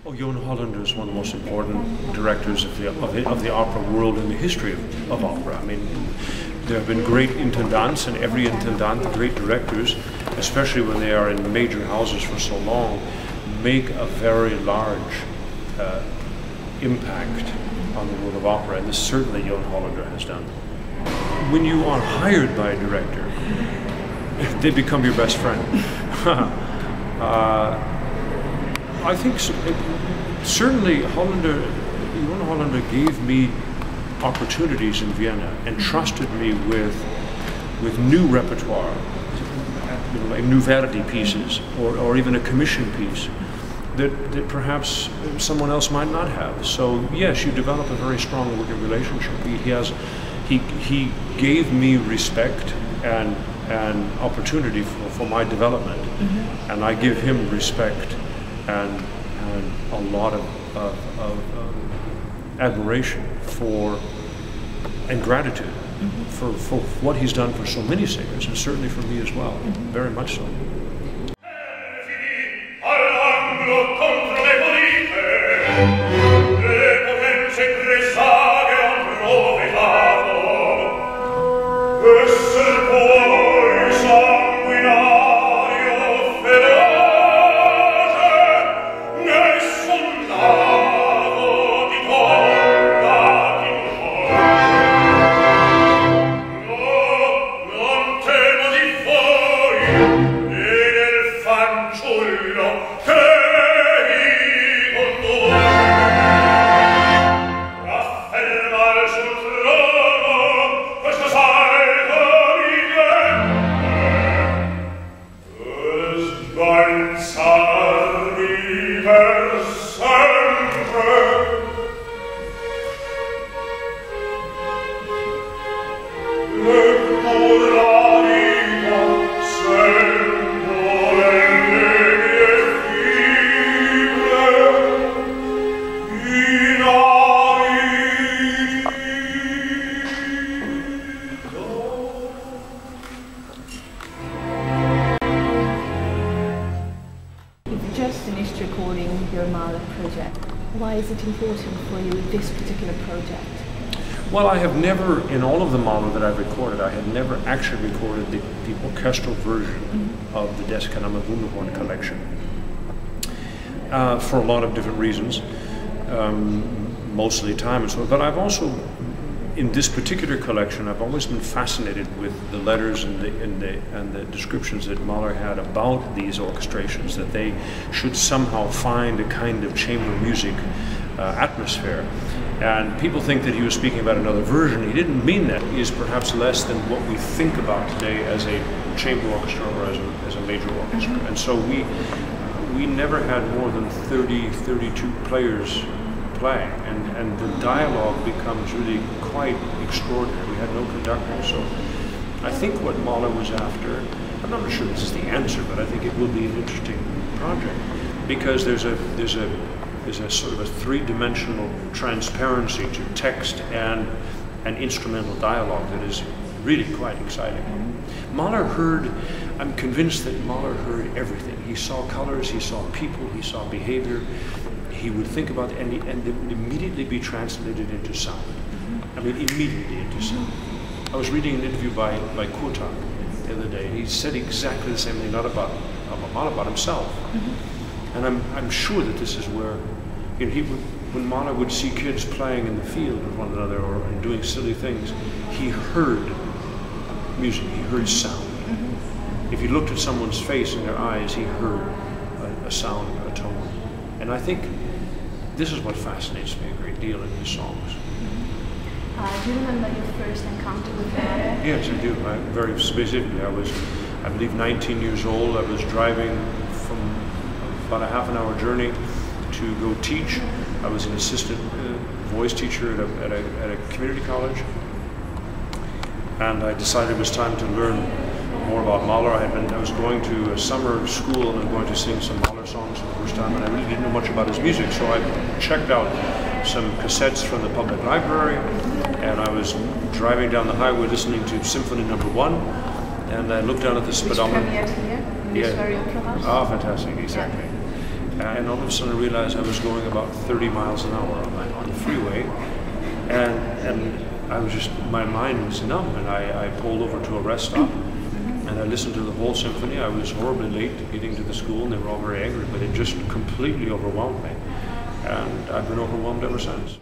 Oh, Ioan Holender is one of the most important directors of the opera world in the history of opera. I mean, there have been great intendants, and every intendant, the great directors, especially when they are in major houses for so long, make a very large impact on the world of opera, and this certainly Ioan Holender has done. When you are hired by a director, they become your best friend. I think certainly Ioan Holender gave me opportunities in Vienna and trusted me with new repertoire, like new Verdi pieces, or even a commission piece that perhaps someone else might not have. So yes, you develop a very strong working relationship. He gave me respect and opportunity for my development, and I give him respect and a lot of admiration and gratitude for what he's done for so many singers, and certainly for me as well, very much so. Why is it important for you this particular project? Well, I have never, in all of the Mahler that I've recorded, I had never actually recorded the orchestral version of the Des Caname Wunderhorn collection for a lot of different reasons, mostly time and so on. But I've also, in this particular collection, I've always been fascinated with the letters and the descriptions that Mahler had about these orchestrations, that they should somehow find a kind of chamber music atmosphere. And people think that he was speaking about another version. He didn't mean that. He is perhaps less than what we think about today as a chamber orchestra or as a major orchestra. And so we never had more than 32 players playing, and the dialogue becomes really quite extraordinary. We had no conductor, so I think what Mahler was after, I'm not sure this is the answer, but I think it will be an interesting project, because there's a sort of a three-dimensional transparency to text and an instrumental dialogue that is really quite exciting. Mahler heard, I'm convinced that Mahler heard everything. He saw colors, he saw people, he saw behavior. He would think about it, and it would immediately be translated into sound. I mean, immediately into sound. I was reading an interview by Kovács the other day, and he said exactly the same thing, not about Mahler, about himself. And I'm sure that this is where, you know, when Mahler would see kids playing in the field with one another or doing silly things, he heard music, he heard sound. If he looked at someone's face in their eyes, he heard a sound, a tone. And I think this is what fascinates me a great deal in his songs. Do you remember your first encounter with Mahler? Yes, I do. Very specifically, I was, I believe, 19 years old. I was driving from about a half-an-hour journey to go teach. I was an assistant voice teacher at a community college, and I decided it was time to learn more about Mahler. I was going to a summer school and I'm going to sing some Mahler songs for the first time, and I really didn't know much about his music, so I checked out some cassettes from the public library, and I was driving down the highway listening to Symphony No. 1, and I looked down at the speedometer. Which premiered here in this very opera house. Oh, fantastic, exactly. And all of a sudden I realized I was going about 30 miles an hour on the freeway, and I was just, my mind was numb, and I pulled over to a rest stop, and I listened to the whole symphony. I was horribly late getting to the school, and they were all very angry, but it just completely overwhelmed me, and I've been overwhelmed ever since.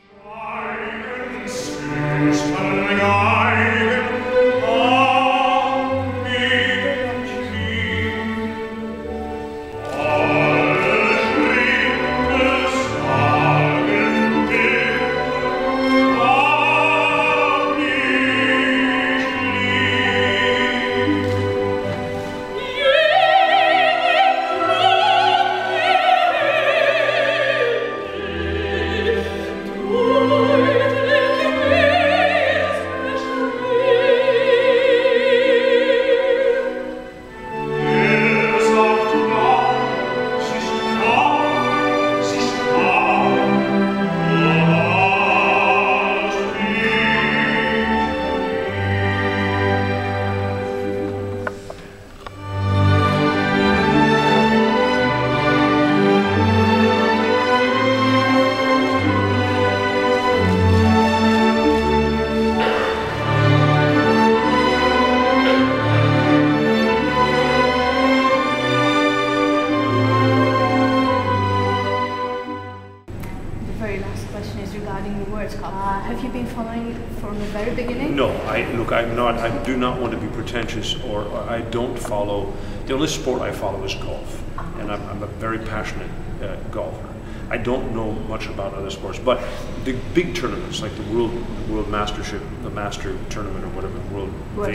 I do not want to be pretentious, or I don't follow. The only sport I follow is golf, and I'm a very passionate golfer. I don't know much about other sports, but the big tournaments like the World Mastership, the Master Tournament, or whatever, World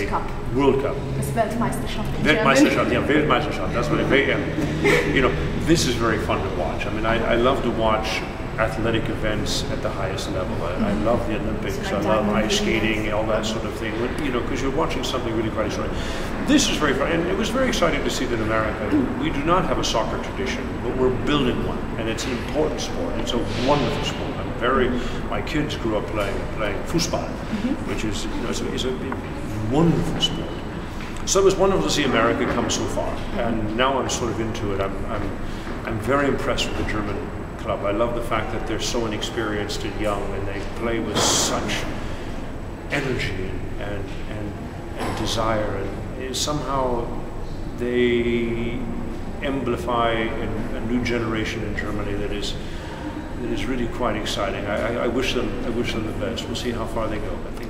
Cup. World Cup. It's Weltmeisterschaft in Weltmeisterschaft, yeah, Weltmeisterschaft. That's what it. You know, this is very fun to watch. I mean, I love to watch athletic events at the highest level. I love the Olympics. I love ice skating, all that sort of thing. You know, because you're watching something really quite extraordinary. This is very fun, and it was very exciting to see that in America we do not have a soccer tradition, but we're building one, and it's an important sport. It's a wonderful sport. My kids grew up playing football, which is, you know, is a wonderful sport. So it was wonderful to see America come so far, and now I'm sort of into it. I'm very impressed with the German club. I love the fact that they're so inexperienced and young, and they play with such energy and desire, and somehow they amplify a new generation in Germany that is really quite exciting. I wish them the best. We'll see how far they go. I think